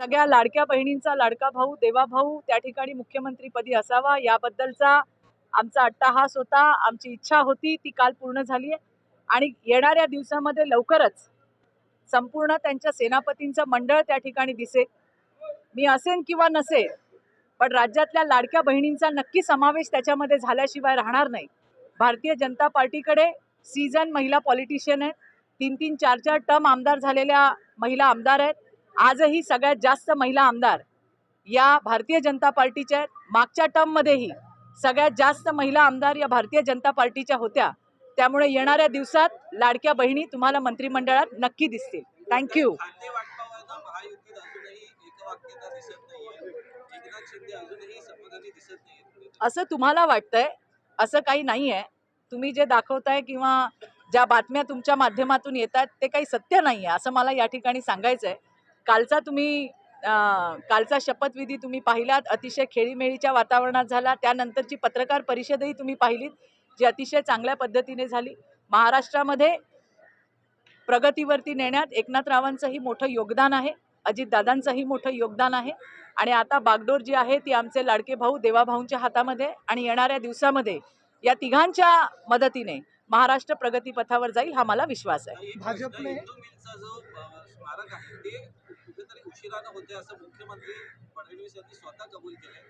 सगळ्या लाडक्या बहिणींचा लाडका भाऊ देवा भाऊ त्या ठिकाणी मुख्यमंत्रीपदी असावा याबद्दलचा आमचा अट्टाहास होता, आमची इच्छा होती, ती काल पूर्ण झाली आहे आणि येणाऱ्या दिवसामध्ये लवकरच संपूर्ण त्यांच्या सेनापतींचं मंडळ त्या ठिकाणी दिसेल. मी असेन किंवा नसेल, पण राज्यातल्या लाडक्या बहिणींचा नक्की समावेश त्याच्यामध्ये झाल्याशिवाय राहणार नाही. भारतीय जनता पार्टीकडे सीझन महिला पॉलिटिशियन आहेत, 3-3, 4-4 टर्म आमदार झालेल्या महिला आमदार आहेत. आजही सगळ्यात जास्त महिला आमदार या भारतीय जनता पार्टीच्या आहेत. मागच्या टर्ममध्येही सगळ्यात जास्त महिला आमदार या भारतीय जनता पार्टीच्या होत्या. त्यामुळे येणाऱ्या दिवसात लाडक्या बहिणी तुम्हाला मंत्रिमंडळात नक्की दिसतील. थँक्यू. असं तुम्हाला वाटतंय, असं काही नाही आहे. तुम्ही जे दाखवताय किंवा ज्या बातम्या तुमच्या माध्यमातून येतात ते काही सत्य नाही आहे असं मला या ठिकाणी सांगायचं आहे. कालचा शपथविधी तुम्ही पाहिलात, अतिशय खेळीमेळीच्या वातावरणात झाला. त्यानंतरची पत्रकार परिषदही तुम्ही पाहिलीत, जी अतिशय चांगल्या पद्धतीने झाली. महाराष्ट्रामध्ये प्रगतीवरती नेण्यात एकनाथरावांचंही मोठं योगदान आहे, अजितदादांचंही मोठं योगदान आहे आणि आता बागडोर जी आहे ती आमचे लाडके भाऊ देवाभाऊंच्या हातामध्ये आणि येणाऱ्या दिवसामध्ये या तिघांच्या मदतीने महाराष्ट्र प्रगतीपथावर जाईल हा मला विश्वास आहे. भाजपने स्मारक आहे ते कुठेतरी उशिरानं होते असं मुख्यमंत्री फडणवीस यांनी स्वतः कबूल केलंय.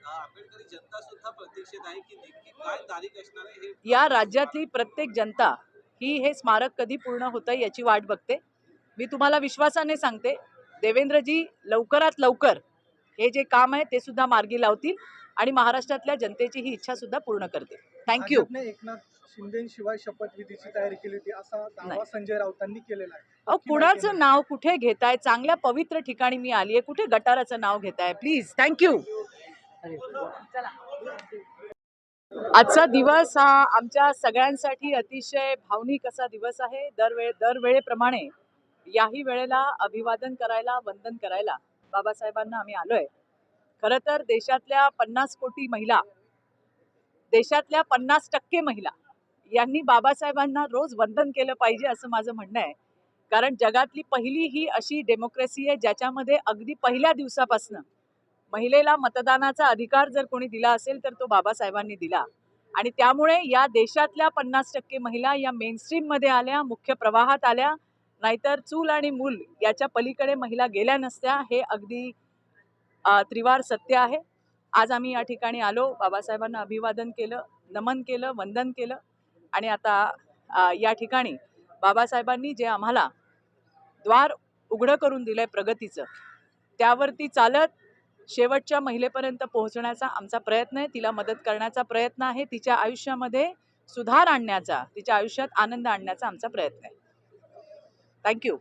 आंबेडकरी जनता सुद्धा प्रतीक्षेत आहे की नेमकी काय तारीख असणार आहे. या राज्यातली प्रत्येक जनता ही हे स्मारक कधी पूर्ण होतं याची वाट बघते. मी तुम्हाला विश्वासाने सांगते, देवेंद्रजी लवकरात लवकर हे जे काम आहे ते सुद्धा मार्गी लावतील आणि महाराष्ट्रातल्या जनतेची ही इच्छा सुद्धा पूर्ण करतील. थँक्यू. एकनाथ शिंदेशिवाय शपथविधीची तयारी केली होती असा दावा संजय राऊतांनी केलेला आहे. अहो, कुणाचं नाव कुठे घेताय? चांगल्या पवित्र ठिकाणी मी आली आहे, कुठे गटाराचं नाव घेताय? प्लीज. थँक्यू. आजचा दिवस हा आमच्या सगळ्यांसाठी अतिशय भावनिक असा दिवस आहे. दरवेळेप्रमाणे याही वेळेला अभिवादन करायला, वंदन करायला बाबासाहेबांना आम्ही आलोय. खरं तर देशातल्या 50 कोटी महिला, देशातल्या 50% महिला यांनी बाबासाहेबांना रोज वंदन केलं पाहिजे असं माझं म्हणणं आहे. कारण जगातली पहिली ही अशी डेमोक्रेसी आहे ज्याच्यामध्ये अगदी पहिल्या दिवसापासून महिलेला मतदानाचा अधिकार जर कोणी दिला असेल तर तो बाबासाहेबांनी दिला आणि त्यामुळे या देशातल्या 50% महिला या मेनस्ट्रीम मध्ये आल्या, मुख्य प्रवाहात आल्या. नाहीतर चूल आणि मूल याच्या पलीकडे महिला गेल्या नसत्या. हे अगदी त्रिवार सत्य आहे. आज आम्ही या ठिकाणी आलो, बाबासाहेबांना अभिवादन केलं, नमन केलं, वंदन केलं आणि आता या ठिकाणी बाबासाहेबांनी जे आम्हाला द्वार उघडं करून दिलंय प्रगतीचं, त्यावरती चालत शेवटच्या महिलेपर्यंत पोहोचण्याचा आमचा प्रयत्न आहे. तिला मदत करण्याचा प्रयत्न आहे. तिच्या आयुष्यामध्ये सुधार आणण्याचा, तिच्या आयुष्यात आनंद आणण्याचा आमचा प्रयत्न आहे. थँक्यू.